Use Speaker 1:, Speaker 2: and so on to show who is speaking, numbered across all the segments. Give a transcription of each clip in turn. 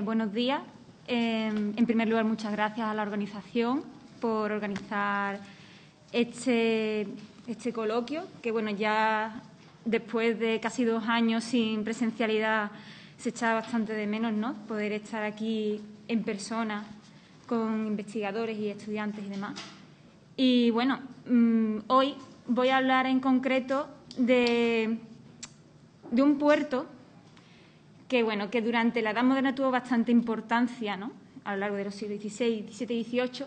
Speaker 1: Buenos días. En primer lugar, muchas gracias a la organización por organizar este coloquio, que bueno, ya después de casi 2 años sin presencialidad se echa bastante de menos, ¿no?, poder estar aquí en persona con investigadores y estudiantes y demás. Y bueno, hoy voy a hablar en concreto de un puerto que durante la Edad Moderna tuvo bastante importancia, ¿no?, a lo largo de los siglos XVI, XVII y XVIII,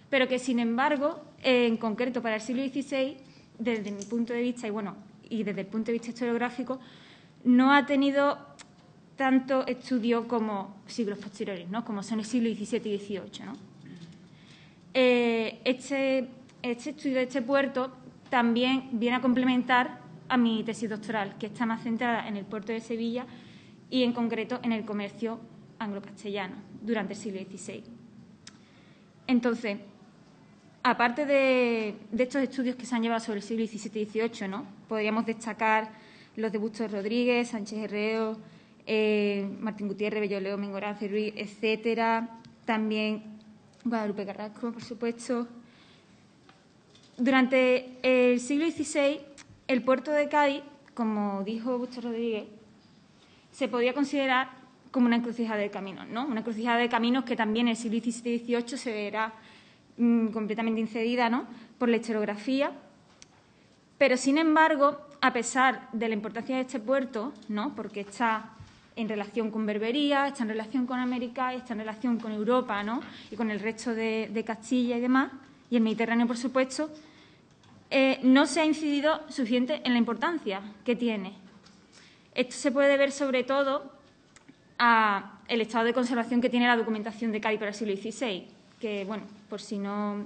Speaker 1: pero que, sin embargo, en concreto para el siglo XVI, desde mi punto de vista y desde el punto de vista historiográfico, no ha tenido tanto estudio como siglos posteriores, ¿no?, como son el siglo XVII y XVIII, ¿no? Este estudio de este puerto también viene a complementar a mi tesis doctoral, que está más centrada en el puerto de Sevilla y, en concreto, en el comercio anglo-castellano durante el siglo XVI. Entonces, aparte de estos estudios que se han llevado sobre el siglo XVII y XVIII, ¿no?, podríamos destacar los de Bustos Rodríguez, Sánchez Herrero, Martín Gutiérrez, Belloleo, Mengorance, Ruiz, etcétera. También Guadalupe Carrasco, por supuesto. Durante el siglo XVI, el puerto de Cádiz, como dijo Bustos Rodríguez, se podía considerar como una encrucijada de caminos, ¿no? Una encrucijada de caminos que también en el siglo XVII y XVIII se verá completamente incedida, ¿no?, por la historiografía. Pero, sin embargo, a pesar de la importancia de este puerto, ¿no?, porque está en relación con Berbería, está en relación con América, está en relación con Europa, ¿no?, y con el resto de Castilla y demás, y el Mediterráneo, por supuesto, no se ha incidido suficiente en la importancia que tiene. Esto se puede ver sobre todo al estado de conservación que tiene la documentación de Cádiz para el siglo XVI, que, bueno, por si no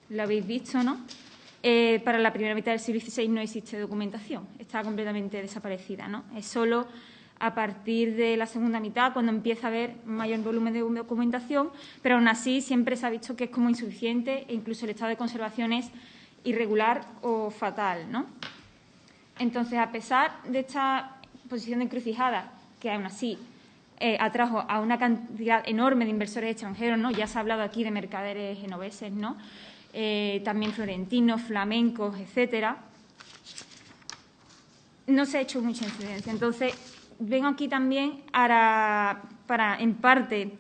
Speaker 1: lo habéis visto, ¿no?, para la primera mitad del siglo XVI no existe documentación, está completamente desaparecida, ¿no? Es solo a partir de la segunda mitad cuando empieza a haber mayor volumen de documentación, pero aún así siempre se ha visto que es como insuficiente e incluso el estado de conservación es irregular o fatal, ¿no? Entonces, a pesar de esta posición de encrucijada, que aún así atrajo a una cantidad enorme de inversores extranjeros, ¿no? Ya se ha hablado aquí de mercaderes genoveses, ¿no?, también florentinos, flamencos, etcétera, no se ha hecho mucha incidencia. Entonces, vengo aquí también para en parte,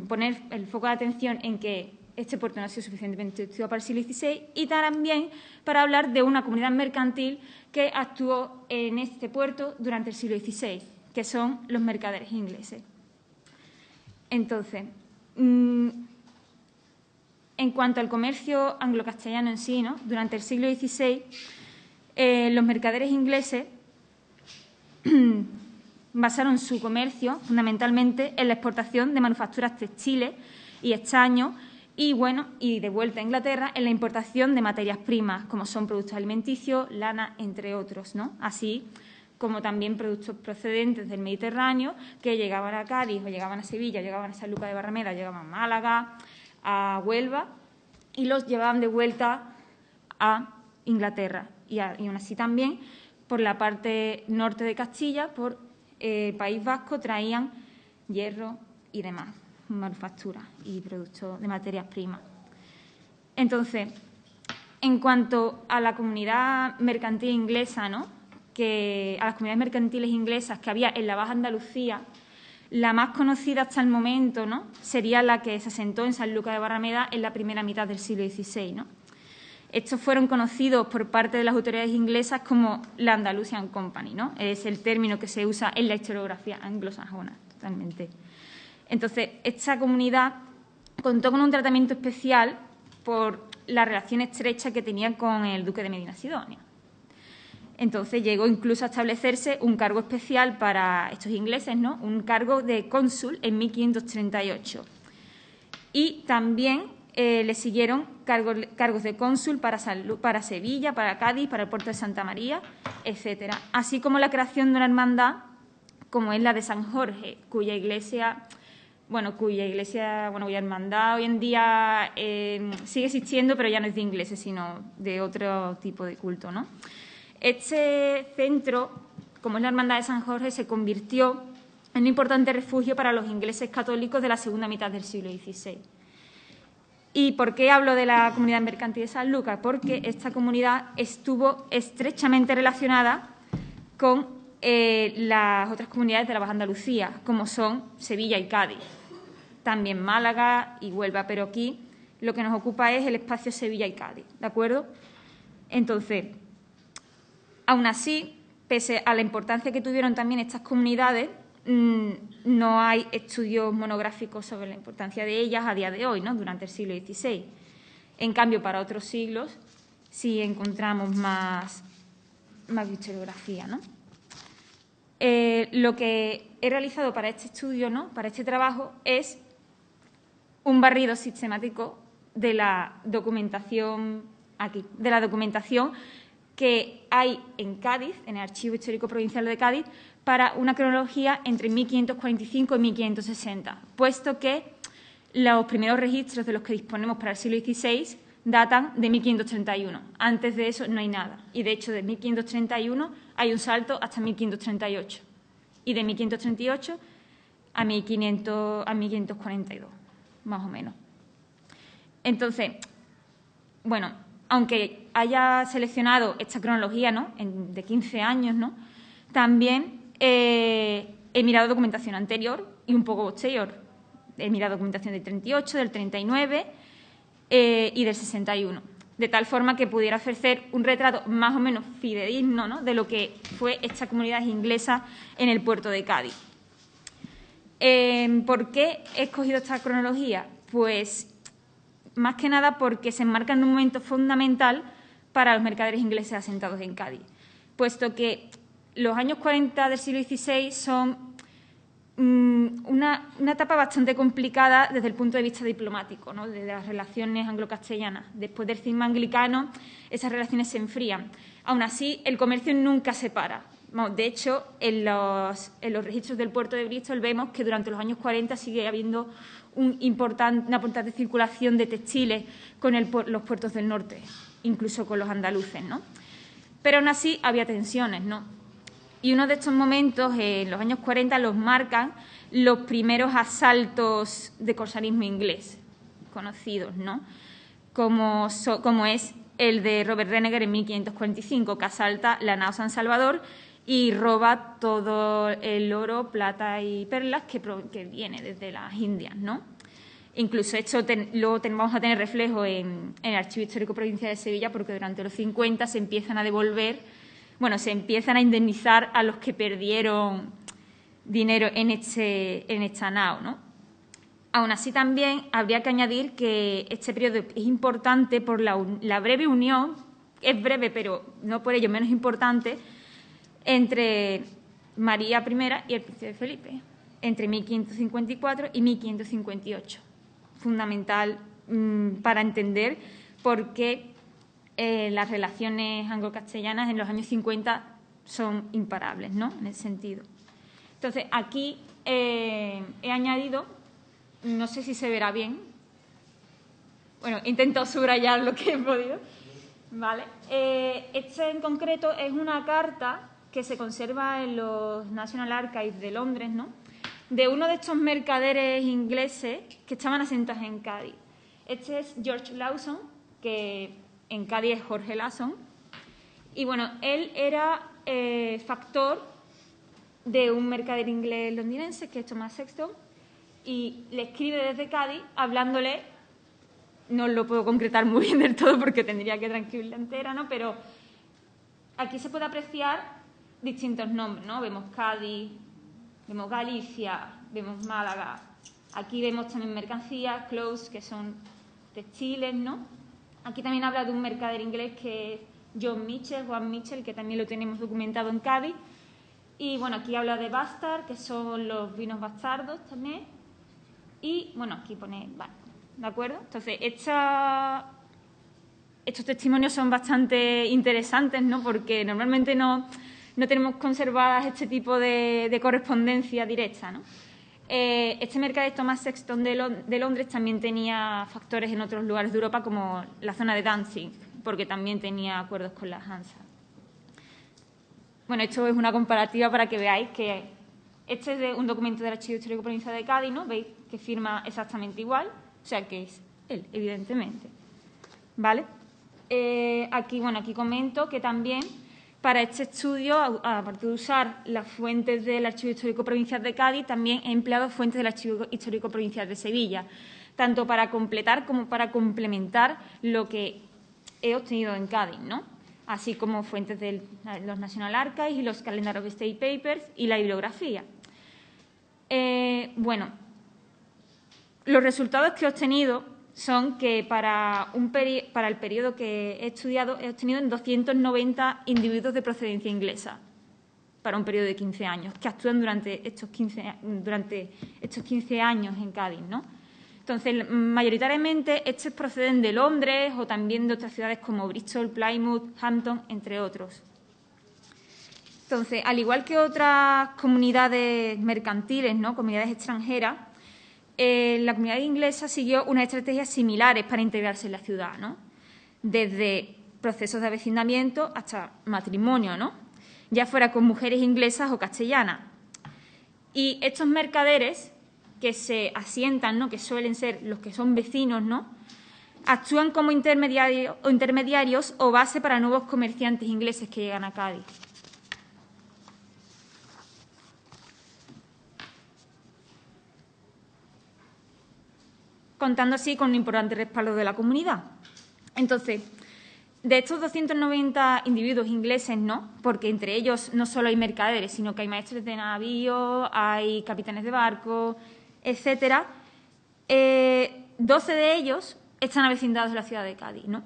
Speaker 1: poner el foco de atención en que este puerto no ha sido suficientemente estudiado para el siglo XVI y también para hablar de una comunidad mercantil que actuó en este puerto durante el siglo XVI, que son los mercaderes ingleses. Entonces, en cuanto al comercio anglo-castellano en sí, ¿no?, durante el siglo XVI, los mercaderes ingleses basaron su comercio fundamentalmente en la exportación de manufacturas textiles y estaños y de vuelta a Inglaterra en la importación de materias primas, como son productos alimenticios, lana, entre otros, ¿no?, así como también productos procedentes del Mediterráneo que llegaban a Cádiz o llegaban a Sevilla, llegaban a Sanlúcar de Barrameda, llegaban a Málaga, a Huelva y los llevaban de vuelta a Inglaterra. Y aún así también por la parte norte de Castilla, por País Vasco, traían hierro y demás, manufacturas y productos de materias primas. Entonces, en cuanto a la comunidad mercantil inglesa, ¿no?, a las comunidades mercantiles inglesas que había en la Baja Andalucía, la más conocida hasta el momento, ¿no?, sería la que se asentó en Sanlúcar de Barrameda en la primera mitad del siglo XVI, ¿no? Estos fueron conocidos por parte de las autoridades inglesas como la Andalusian Company, ¿no? Es el término que se usa en la historiografía anglosajona, totalmente. Entonces, esta comunidad contó con un tratamiento especial por la relación estrecha que tenía con el duque de Medina Sidonia. Entonces, llegó incluso a establecerse un cargo especial para estos ingleses, ¿no?, un cargo de cónsul en 1538. Y también le siguieron cargos de cónsul para Sevilla, para Cádiz, para el puerto de Santa María, etcétera. Así como la creación de una hermandad como es la de San Jorge, cuya hermandad hoy en día sigue existiendo, pero ya no es de ingleses, sino de otro tipo de culto, ¿no? Este centro, como es la Hermandad de San Jorge, se convirtió un importante refugio para los ingleses católicos de la segunda mitad del siglo XVI. ¿Y por qué hablo de la comunidad mercantil de San Lucas? Porque esta comunidad estuvo estrechamente relacionada con las otras comunidades de la Baja Andalucía, como son Sevilla y Cádiz, también Málaga y Huelva, pero aquí lo que nos ocupa es el espacio Sevilla y Cádiz, ¿de acuerdo? Entonces, aún así, pese a la importancia que tuvieron también estas comunidades, no hay estudios monográficos sobre la importancia de ellas a día de hoy, ¿no? Durante el siglo XVI. En cambio, para otros siglos sí encontramos más historiografía, ¿no? Lo que he realizado para este estudio, ¿no? Para este trabajo, es un barrido sistemático de la documentación que hay en Cádiz, en el Archivo Histórico Provincial de Cádiz, para una cronología entre 1545 y 1560, puesto que los primeros registros de los que disponemos para el siglo XVI datan de 1531. Antes de eso no hay nada. Y, de hecho, de 1531 hay un salto hasta 1538. Y de 1538 a 1542, más o menos. Entonces, bueno, aunque haya seleccionado esta cronología, ¿no?, de 15 años, ¿no?, también he mirado documentación anterior y un poco posterior. He mirado documentación del 38, del 39 y del 61, de tal forma que pudiera ofrecer un retrato más o menos fidedigno, ¿no?, de lo que fue esta comunidad inglesa en el puerto de Cádiz. ¿Por qué he escogido esta cronología? Pues, más que nada porque se enmarca en un momento fundamental para los mercaderes ingleses asentados en Cádiz, puesto que los años 40 del siglo XVI son una etapa bastante complicada desde el punto de vista diplomático, ¿no?, de las relaciones anglo-castellanas. Después del cisma anglicano, esas relaciones se enfrían. Aún así, el comercio nunca se para. De hecho, en los registros del puerto de Bristol vemos que durante los años 40 sigue habiendo una importante circulación de textiles con los puertos del norte, incluso con los andaluces, ¿no? Pero aún así había tensiones, ¿no? Y uno de estos momentos, en los años 40, los marcan los primeros asaltos de corsarismo inglés conocidos, ¿no?, como es el de Robert Renneger en 1545, que asalta la nao San Salvador y roba todo el oro, plata y perlas que viene desde las Indias, ¿no? Incluso esto luego vamos a tener reflejo en el Archivo Histórico Provincial de Sevilla, porque durante los 50 se empiezan a indemnizar a los que perdieron dinero en esta nao, ¿no? Aún así, también habría que añadir que este periodo es importante por la breve unión, es breve pero no por ello menos importante, entre María I y el príncipe Felipe, entre 1554 y 1558. Fundamental para entender por qué las relaciones anglo-castellanas en los años 50 son imparables, ¿no?, en ese sentido. Entonces, aquí he añadido, no sé si se verá bien, bueno, intento subrayar lo que he podido, ¿vale? Este en concreto es una carta que se conserva en los National Archives de Londres, ¿no?, de uno de estos mercaderes ingleses que estaban asentados en Cádiz. Este es George Lawson, que en Cádiz es Jorge Lawson, y bueno, él era factor de un mercader inglés londinense, que es Thomas Sexton, y le escribe desde Cádiz hablándole, no lo puedo concretar muy bien del todo porque tendría que transcribirla entera, ¿no?, pero aquí se puede apreciar distintos nombres, ¿no? Vemos Cádiz, vemos Galicia, vemos Málaga. Aquí vemos también mercancías, clothes, que son textiles, ¿no? Aquí también habla de un mercader inglés que es Juan Mitchell, que también lo tenemos documentado en Cádiz. Y, bueno, aquí habla de Bastard, que son los vinos bastardos también. Y, bueno, aquí pone barco, ¿de acuerdo? Entonces, estos testimonios son bastante interesantes, ¿no?, porque normalmente no tenemos conservadas este tipo de correspondencia directa, ¿no? Este mercader Thomas Sexton de Londres también tenía factores en otros lugares de Europa, como la zona de Danzig, porque también tenía acuerdos con la Hansa. Bueno, esto es una comparativa para que veáis que Este es de un documento del Archivo Histórico Provincial de Cádiz, ¿no? Veis que firma exactamente igual, o sea que es él, evidentemente. ¿Vale? Aquí comento que también para este estudio, aparte de usar las fuentes del Archivo Histórico Provincial de Cádiz, también he empleado fuentes del Archivo Histórico Provincial de Sevilla, tanto para completar como para complementar lo que he obtenido en Cádiz, ¿no? Así como fuentes de los National Archives y los Calendar of State Papers y la bibliografía. Los resultados que he obtenido son que para el periodo que he estudiado he obtenido en 290 individuos de procedencia inglesa para un periodo de 15 años, que actúan durante estos 15 años en Cádiz, ¿no? Entonces, mayoritariamente, estos proceden de Londres o también de otras ciudades como Bristol, Plymouth, Hampton, entre otros. Entonces, al igual que otras comunidades mercantiles, ¿no?, comunidades extranjeras, la comunidad inglesa siguió unas estrategias similares para integrarse en la ciudad, ¿no? Desde procesos de avecindamiento hasta matrimonio, ¿no?, ya fuera con mujeres inglesas o castellanas. Y estos mercaderes que se asientan, ¿no?, que suelen ser los que son vecinos, ¿no?, actúan como intermediarios o base para nuevos comerciantes ingleses que llegan a Cádiz. Contando así con un importante respaldo de la comunidad. Entonces, de estos 290 individuos ingleses, ¿no?, porque entre ellos no solo hay mercaderes, sino que hay maestres de navío, hay capitanes de barco, etcétera, 12 de ellos están avecindados en la ciudad de Cádiz, ¿no?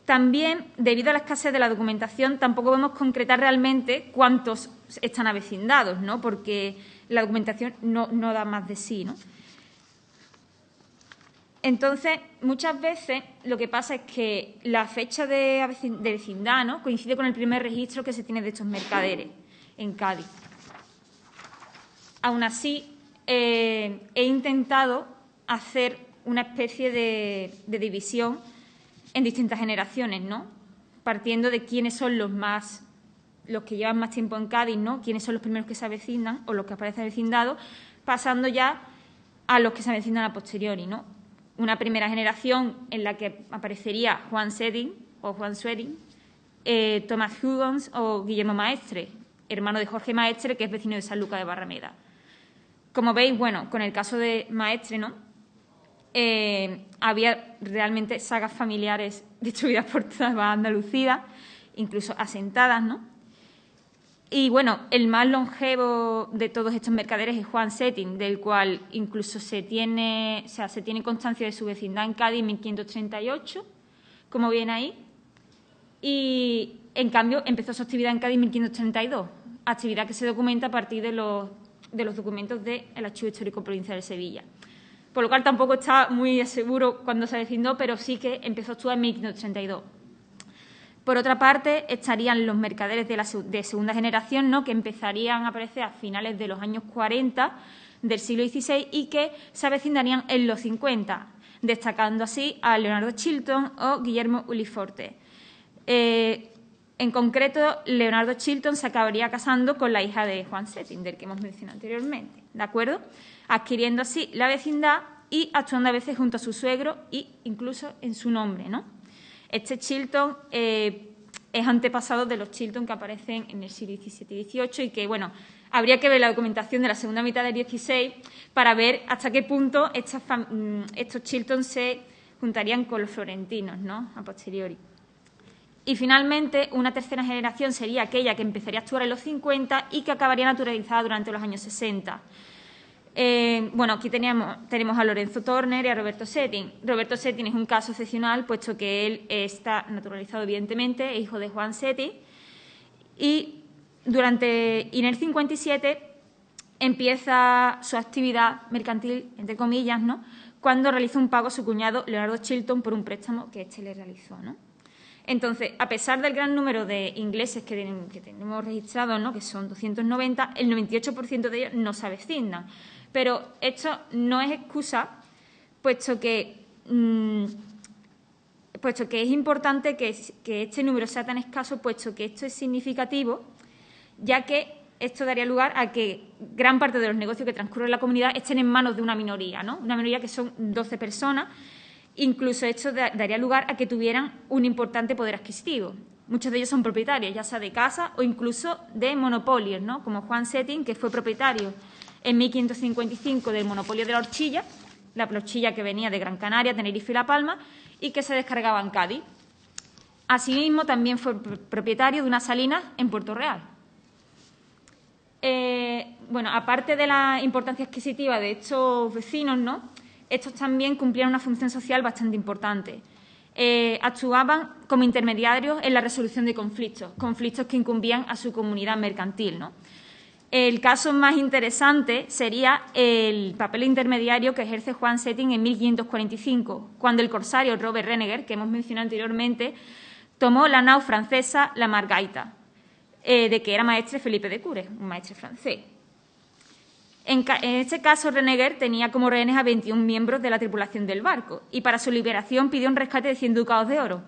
Speaker 1: También, debido a la escasez de la documentación, tampoco podemos concretar realmente cuántos están avecindados, ¿no?, porque la documentación no da más de sí, ¿no? Entonces, muchas veces lo que pasa es que la fecha de vecindad, ¿no?, coincide con el primer registro que se tiene de estos mercaderes en Cádiz. Aún así, he intentado hacer una especie de división en distintas generaciones, ¿no?, partiendo de quiénes son los que llevan más tiempo en Cádiz, ¿no?, quiénes son los primeros que se avecindan o los que aparecen avecindados, pasando ya a los que se avecindan a posteriori, ¿no? Una primera generación en la que aparecería Juan Swedding, Thomas Huggins o Guillermo Maestre, hermano de Jorge Maestre, que es vecino de San Lucas de Barrameda. Como veis, con el caso de Maestre, ¿no?, había realmente sagas familiares distribuidas por toda Andalucía, incluso asentadas, ¿no? Y, el más longevo de todos estos mercaderes es Juan Setting, del cual incluso se tiene constancia de su vecindad en Cádiz en 1538, como ven ahí, y, en cambio, empezó su actividad en Cádiz en 1532, actividad que se documenta a partir de los documentos del Archivo Histórico Provincial de Sevilla. Por lo cual, tampoco está muy seguro cuándo se avecindó, pero sí que empezó a actuar en 1532. Por otra parte, estarían los mercaderes de segunda generación, ¿no?, que empezarían a aparecer a finales de los años 40 del siglo XVI y que se avecindarían en los 50, destacando así a Leonardo Chilton o Guillermo Uliforte. En concreto, Leonardo Chilton se acabaría casando con la hija de Juan Setting, del que hemos mencionado anteriormente, ¿de acuerdo?, adquiriendo así la vecindad y actuando a veces junto a su suegro e incluso en su nombre, ¿no? Este Chilton es antepasado de los Chilton que aparecen en el siglo XVII y XVIII y que, habría que ver la documentación de la segunda mitad del XVI para ver hasta qué punto estos Chilton se juntarían con los florentinos, ¿no?, a posteriori. Y, finalmente, una tercera generación sería aquella que empezaría a actuar en los 50 y que acabaría naturalizada durante los años 60. Aquí tenemos a Lorenzo Turner y a Roberto Setting. Roberto Setting es un caso excepcional, puesto que él está naturalizado, evidentemente, es hijo de Juan Setting, y en el 57 empieza su actividad mercantil, entre comillas, ¿no?, cuando realiza un pago a su cuñado Leonardo Chilton por un préstamo que éste le realizó, ¿no? Entonces, a pesar del gran número de ingleses que tenemos registrados, ¿no?, que son 290, el 98% de ellos no se avecindan. Pero esto no es excusa, puesto que es importante que este número sea tan escaso, puesto que esto es significativo, ya que esto daría lugar a que gran parte de los negocios que transcurren en la comunidad estén en manos de una minoría, ¿no? Una minoría que son 12 personas. Incluso esto daría lugar a que tuvieran un importante poder adquisitivo. Muchos de ellos son propietarios, ya sea de casa o incluso de monopolios, ¿no? Como Juan Setting, que fue propietario en 1555 del monopolio de la horchilla que venía de Gran Canaria, Tenerife y La Palma, y que se descargaba en Cádiz. Asimismo, también fue propietario de unas salinas en Puerto Real. Bueno, aparte de la importancia adquisitiva de estos vecinos, ¿no?, estos también cumplían una función social bastante importante. Actuaban como intermediarios en la resolución de conflictos que incumbían a su comunidad mercantil, ¿no? El caso más interesante sería el papel intermediario que ejerce Juan Setting en 1545, cuando el corsario Robert Reneger, que hemos mencionado anteriormente, tomó la nao francesa la Margaita, de que era maestre Felipe de Cures, un maestre francés. En este caso, Reneger tenía como rehenes a 21 miembros de la tripulación del barco y para su liberación pidió un rescate de 100 ducados de oro.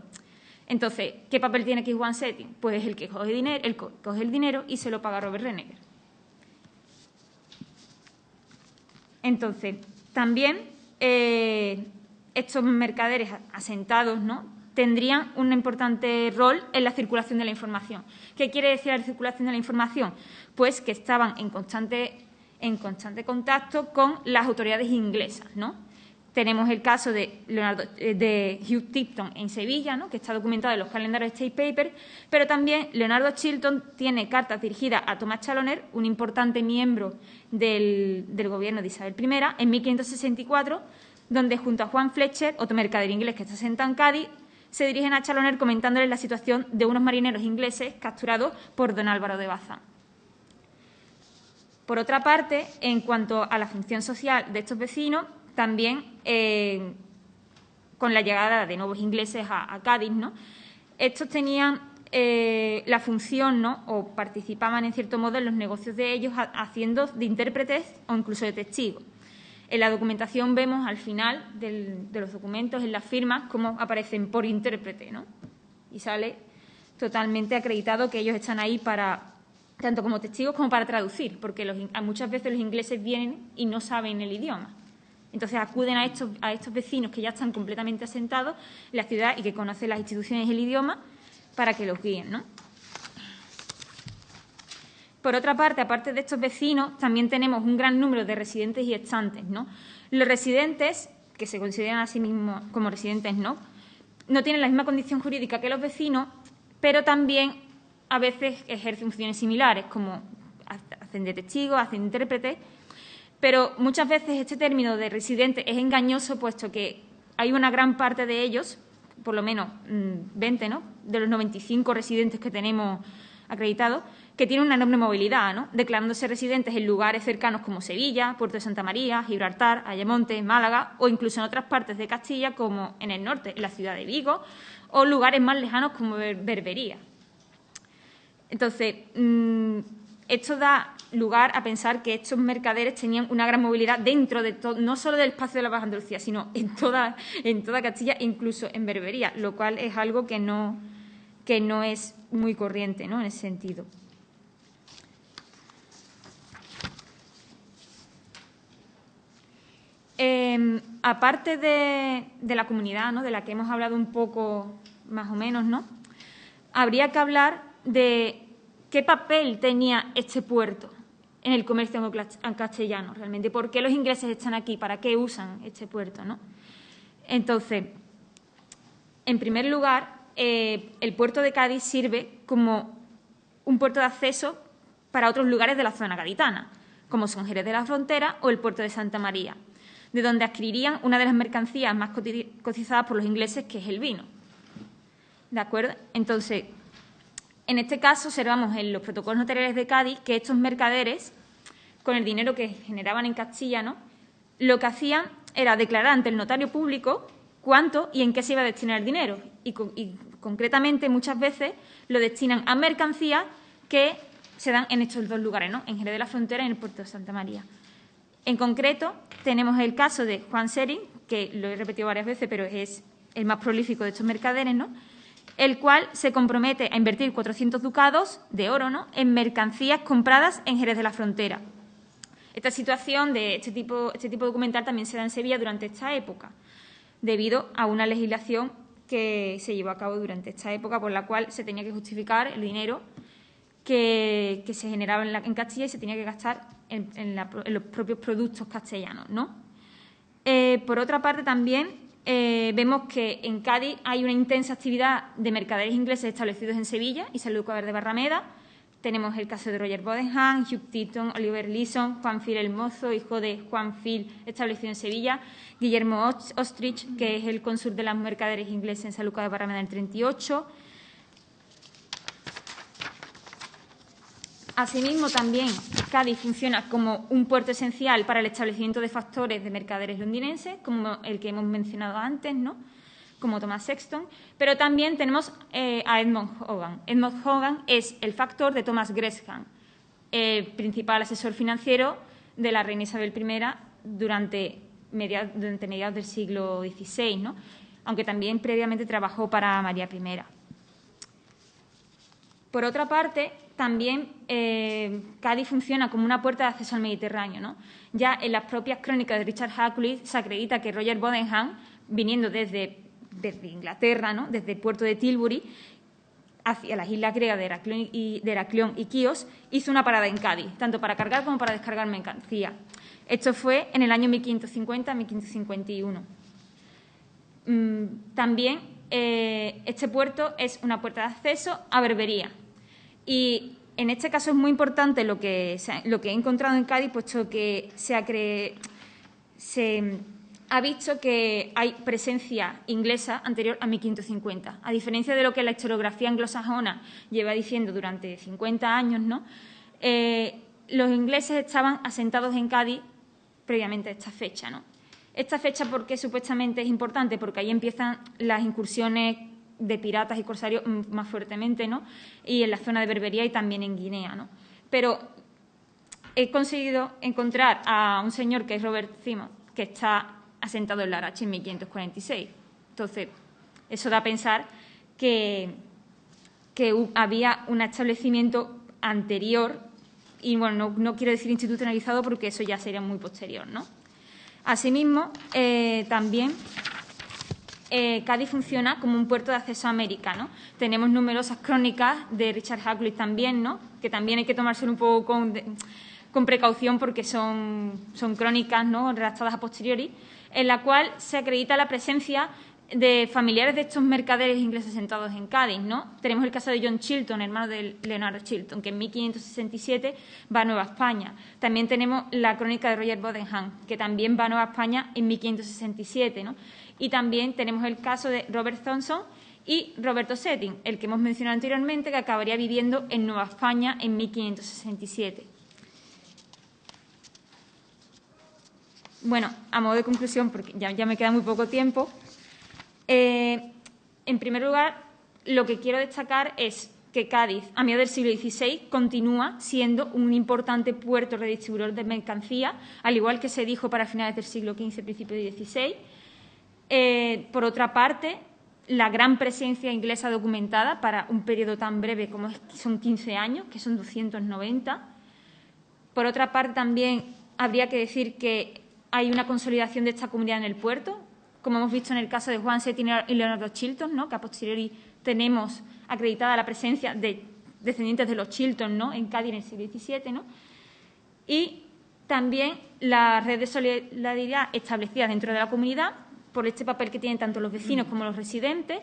Speaker 1: Entonces, ¿qué papel tiene aquí Juan Setting? Pues el que coge el dinero y se lo paga a Robert Reneger. Entonces, también estos mercaderes asentados, ¿no?, tendrían un importante rol en la circulación de la información. ¿Qué quiere decir la circulación de la información? Pues que estaban en constante contacto con las autoridades inglesas, ¿no? Tenemos el caso de Hugh Tipton en Sevilla, ¿no?, que está documentado en los calendarios State Papers, pero también Leonardo Chilton tiene cartas dirigidas a Thomas Challoner, un importante miembro del gobierno de Isabel I, en 1564, donde junto a Juan Fletcher, otro mercader inglés que está sentado en Cádiz, se dirigen a Challoner comentándole la situación de unos marineros ingleses capturados por don Álvaro de Bazán. Por otra parte, en cuanto a la función social de estos vecinos, también con la llegada de nuevos ingleses a Cádiz, ¿no?, estos tenían la función, ¿no?, o participaban en cierto modo en los negocios de ellos haciendo de intérpretes o incluso de testigos. En la documentación vemos al final de los documentos, en las firmas, cómo aparecen por intérprete, ¿no?, y sale totalmente acreditado que ellos están ahí para tanto como testigos como para traducir, porque muchas veces los ingleses vienen y no saben el idioma. Entonces acuden a estos vecinos que ya están completamente asentados en la ciudad y que conocen las instituciones y el idioma para que los guíen, ¿no? Por otra parte, aparte de estos vecinos, también tenemos un gran número de residentes y estantes, ¿no? Los residentes, que se consideran a sí mismos como residentes, no tienen la misma condición jurídica que los vecinos, pero también a veces ejercen funciones similares, como hacen de testigos, hacen de intérpretes, pero muchas veces este término de residente es engañoso, puesto que hay una gran parte de ellos, por lo menos 20, ¿no?, de los 95 residentes que tenemos acreditados, que tienen una enorme movilidad, ¿no?, declarándose residentes en lugares cercanos como Sevilla, Puerto de Santa María, Gibraltar, Ayamonte, Málaga o incluso en otras partes de Castilla, como en el norte, en la ciudad de Vigo, o lugares más lejanos como Berbería. Entonces, esto da lugar a pensar que estos mercaderes tenían una gran movilidad dentro de todo, no solo del espacio de la Baja Andalucía, sino en toda Castilla, incluso en Berbería, lo cual es algo que no es muy corriente, ¿no?, en ese sentido. Aparte de la comunidad, ¿no?, de la que hemos hablado un poco más o menos, ¿no?, habría que hablar de qué papel tenía este puerto en el comercio castellano realmente. ¿Por qué los ingleses están aquí? ¿Para qué usan este puerto, ¿no? Entonces, en primer lugar, el puerto de Cádiz sirve como un puerto de acceso para otros lugares de la zona gaditana, como son Jerez de la Frontera o el puerto de Santa María, de donde adquirirían una de las mercancías más cotizadas por los ingleses, que es el vino. ¿De acuerdo? Entonces, en este caso observamos en los protocolos notariales de Cádiz que estos mercaderes, con el dinero que generaban en Castilla, ¿no?, lo que hacían era declarar ante el notario público cuánto y en qué se iba a destinar el dinero. Y concretamente, muchas veces lo destinan a mercancías que se dan en estos dos lugares, ¿no?, en Jerez de la Frontera y en el puerto de Santa María. En concreto, tenemos el caso de Juan Setting, que lo he repetido varias veces, pero es el más prolífico de estos mercaderes, ¿no?, el cual se compromete a invertir 400 ducados de oro, ¿no?, en mercancías compradas en Jerez de la Frontera. Esta situación de este tipo documental también se da en Sevilla durante esta época, debido a una legislación que se llevó a cabo durante esta época, por la cual se tenía que justificar el dinero que se generaba en Castilla y se tenía que gastar en los propios productos castellanos, ¿no? Por otra parte, también vemos que en Cádiz hay una intensa actividad de mercaderes ingleses establecidos en Sevilla y San Lucas de Barrameda. Tenemos el caso de Roger Bodenham, Hugh Tipton, Oliver Leeson, Juan Fil el Mozo, hijo de Juan Fil, establecido en Sevilla, Guillermo Ostrich, que es el cónsul de las mercaderes ingleses en San Lucas de Barrameda en el 38. Asimismo, también Cádiz funciona como un puerto esencial para el establecimiento de factores de mercaderes londinenses, como el que hemos mencionado antes, ¿no?, como Thomas Sexton, pero también tenemos a Edmond Hogan. Edmond Hogan es el factor de Thomas Gresham, el principal asesor financiero de la reina Isabel I durante mediados del siglo XVI, ¿no?, aunque también previamente trabajó para María I. Por otra parte, también Cádiz funciona como una puerta de acceso al Mediterráneo, ¿no? Ya en las propias crónicas de Richard Hakluyt se acredita que Roger Bodenham, viniendo desde Inglaterra, ¿no?, desde el puerto de Tilbury, hacia las islas griegas de Heraclión y Quíos, hizo una parada en Cádiz, tanto para cargar como para descargar mercancía. Esto fue en el año 1550-1551. También este puerto es una puerta de acceso a Berbería. Y en este caso es muy importante lo que he encontrado en Cádiz, puesto que se ha visto que hay presencia inglesa anterior a 1550. A diferencia de lo que la historiografía anglosajona lleva diciendo durante 50 años, ¿no?, los ingleses estaban asentados en Cádiz previamente a esta fecha, ¿no? Esta fecha, ¿por qué supuestamente es importante? Porque ahí empiezan las incursiones de piratas y corsarios más fuertemente, ¿no?, y en la zona de Berbería y también en Guinea, ¿no? Pero he conseguido encontrar a un señor que es Robert Simon, que está asentado en Larache en 1546. Entonces, eso da a pensar que había un establecimiento anterior y, bueno, no quiero decir institucionalizado porque eso ya sería muy posterior, ¿no? Asimismo, también Cádiz funciona como un puerto de acceso a América, ¿no? Tenemos numerosas crónicas de Richard Hakluyt también, ¿no?, que también hay que tomárselo un poco con precaución porque son crónicas, ¿no?, redactadas a posteriori, en la cual se acredita la presencia de familiares de estos mercaderes ingleses sentados en Cádiz, ¿no? Tenemos el caso de John Chilton, hermano de Leonardo Chilton, que en 1567 va a Nueva España. También tenemos la crónica de Roger Bodenham, que también va a Nueva España en 1567, ¿no? Y también tenemos el caso de Robert Thompson y Roberto Setting, el que hemos mencionado anteriormente, que acabaría viviendo en Nueva España en 1567. Bueno, a modo de conclusión, porque ya me queda muy poco tiempo, en primer lugar, lo que quiero destacar es que Cádiz, a mediados del siglo XVI, continúa siendo un importante puerto redistribuidor de mercancía, al igual que se dijo para finales del siglo XV, principios del XVI. Por otra parte, la gran presencia inglesa documentada para un periodo tan breve como son 15 años, que son 290. Por otra parte, también habría que decir que hay una consolidación de esta comunidad en el puerto, como hemos visto en el caso de Juan Setting y Leonardo Chilton, ¿no?, que a posteriori tenemos acreditada la presencia de descendientes de los Chilton, ¿no?, en Cádiz en el siglo XVII, ¿no? Y también la red de solidaridad establecida dentro de la comunidad por este papel que tienen tanto los vecinos como los residentes.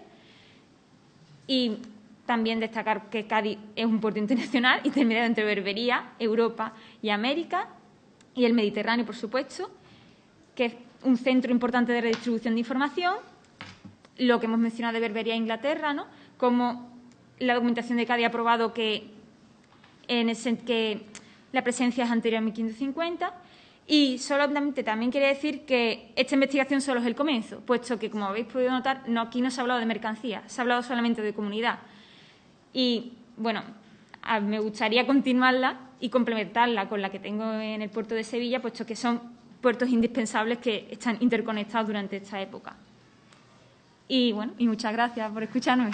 Speaker 1: Y también destacar que Cádiz es un puerto internacional intermediario entre Berbería, Europa y América, y el Mediterráneo, por supuesto, que es un centro importante de redistribución de información, lo que hemos mencionado de Berbería e Inglaterra, ¿no?, como la documentación de Cádiz ha probado que la presencia es anterior a 1550. Y solamente también quería decir que esta investigación solo es el comienzo, puesto que, como habéis podido notar, aquí no se ha hablado de mercancía, se ha hablado solamente de comunidad. Y, bueno, me gustaría continuarla y complementarla con la que tengo en el puerto de Sevilla, puesto que son puertos indispensables que están interconectados durante esta época. Y, bueno, y muchas gracias por escucharme.